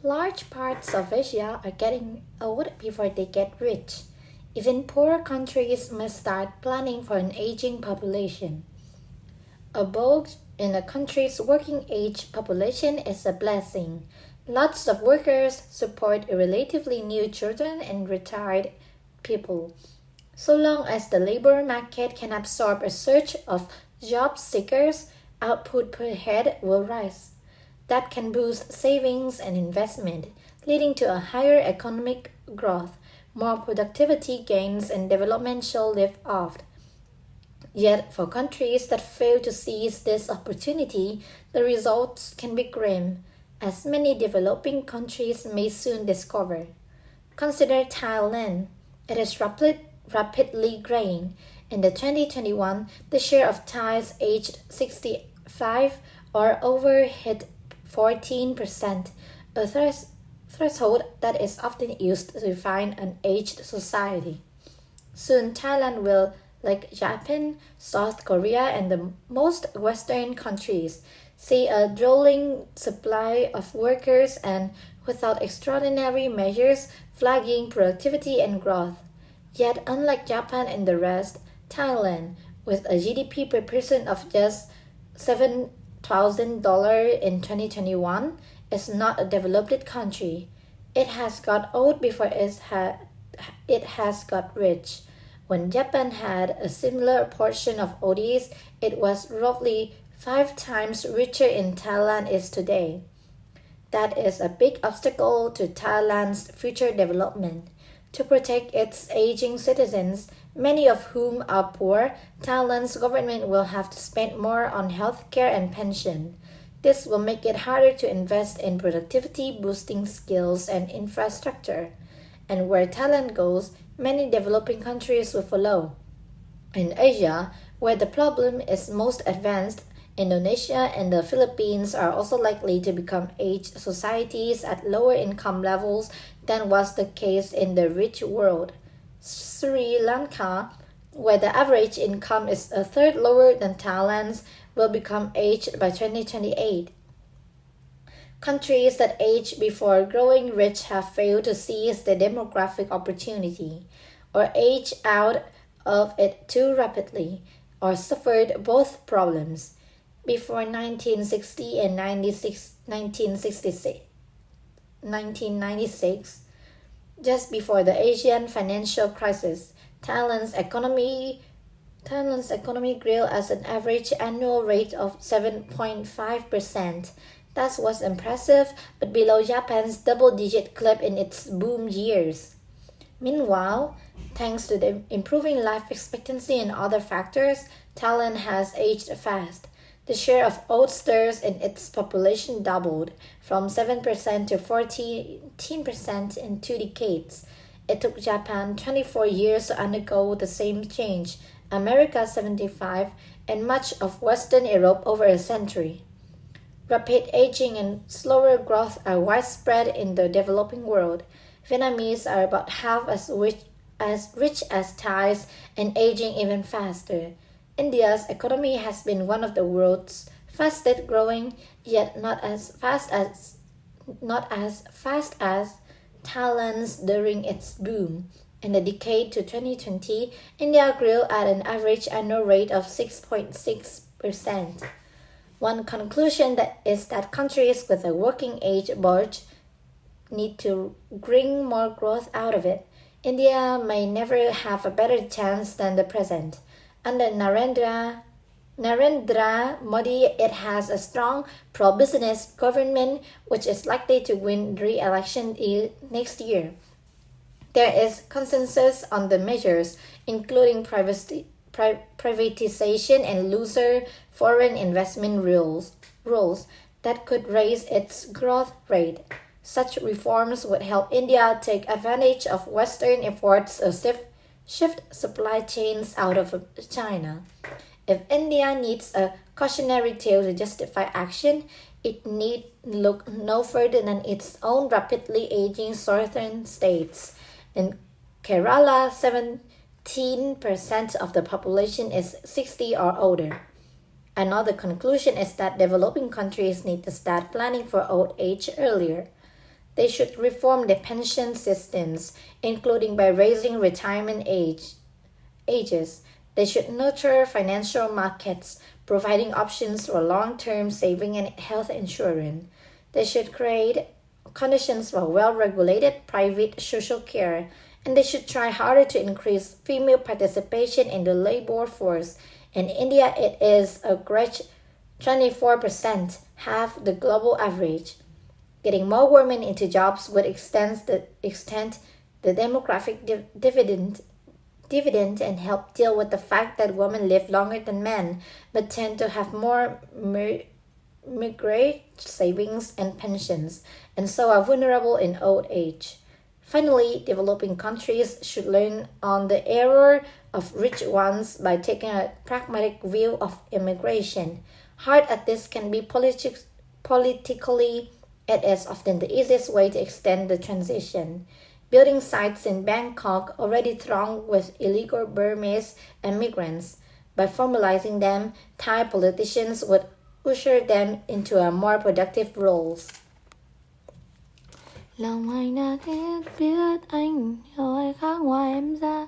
Large parts of Asia are getting old before they get rich. Even poorer countries must start planning for an aging population. A bulge in a country's working age population is a blessing. Lots of workers support relatively new children and retired people. So long as the labor market can absorb a surge of job seekers, output per head will rise. That can boost savings and investment, leading to a higher economic growth, more productivity gains, and development shall lift off. Yet, for countries that fail to seize this opportunity, the results can be grim, as many developing countries may soon discover. Consider Thailand. It is rapidly growing. In the 2021, the share of Thais aged 65 or over hit 14%, a threshold that is often used to define an aged society. Soon, Thailand will, like Japan, South Korea, and the most Western countries, see a dwindling supply of workers and, without extraordinary measures, flagging productivity and growth. Yet, unlike Japan and the rest, Thailand, with a GDP per person of just $7,000 in 2021, is not a developed country. It has got old before it has got rich. When Japan had a similar portion of ODs, it was roughly 5 times richer than Thailand is today. That is a big obstacle to Thailand's future development. To protect its aging citizens, many of whom are poor, Thailand's government will have to spend more on healthcare and pension. This will make it harder to invest in productivity boosting skills and infrastructure. And where Thailand goes, many developing countries will follow. In Asia, where the problem is most advanced, Indonesia and the Philippines are also likely to become aged societies at lower income levels than was the case in the rich world. Sri Lanka, where the average income is a third lower than Thailand's, will become aged by 2028. Countries that age before growing rich have failed to seize the demographic opportunity, or age out of it too rapidly, or suffered both problems. Before 1960 and 1996, just before the Asian financial crisis, Thailand's economy grew at an average annual rate of 7.5%. That was impressive, but below Japan's double-digit clip in its boom years. Meanwhile, thanks to the improving life expectancy and other factors, Thailand has aged fast. The share of oldsters in its population doubled, from 7% to 14% in 2 decades. It took Japan 24 years to undergo the same change, America 75, and much of Western Europe over a century. Rapid aging and slower growth are widespread in the developing world. Vietnamese are about half as rich as Thais and aging even faster. India's economy has been one of the world's fastest growing, yet not as fast as Thailand's during its boom. In the decade to 2020, India grew at an average annual rate of 6.6%. One conclusion is that countries with a working age bulge need to bring more growth out of it. India may never have a better chance than the present. Under Narendra Modi, it has a strong pro-business government which is likely to win re-election next year. There is consensus on the measures, including privatization and looser foreign investment rules that could raise its growth rate. Such reforms would help India take advantage of Western efforts to shift supply chains out of China. If India needs a cautionary tale to justify action, it need look no further than its own rapidly aging southern states. In Kerala, 17% of the population is 60 or older. Another conclusion is that developing countries need to start planning for old age earlier. They should reform their pension systems, including by raising retirement ages. They should nurture financial markets, providing options for long-term saving and health insurance. They should create conditions for well-regulated private social care, and they should try harder to increase female participation in the labor force. In India, it is a great 24%, half the global average. Getting more women into jobs would extend the demographic dividend and help deal with the fact that women live longer than men but tend to have more migrate savings and pensions, and so are vulnerable in old age. Finally, developing countries should learn on the error of rich ones by taking a pragmatic view of immigration. Hard as this can be politically, it is often the easiest way to extend the transition. Building sites in Bangkok already thronged with illegal Burmese immigrants. By formalizing them, Thai politicians would usher them into a more productive roles. Lòng anh đã thiết biết anh hiểu ai khác ngoài em ra.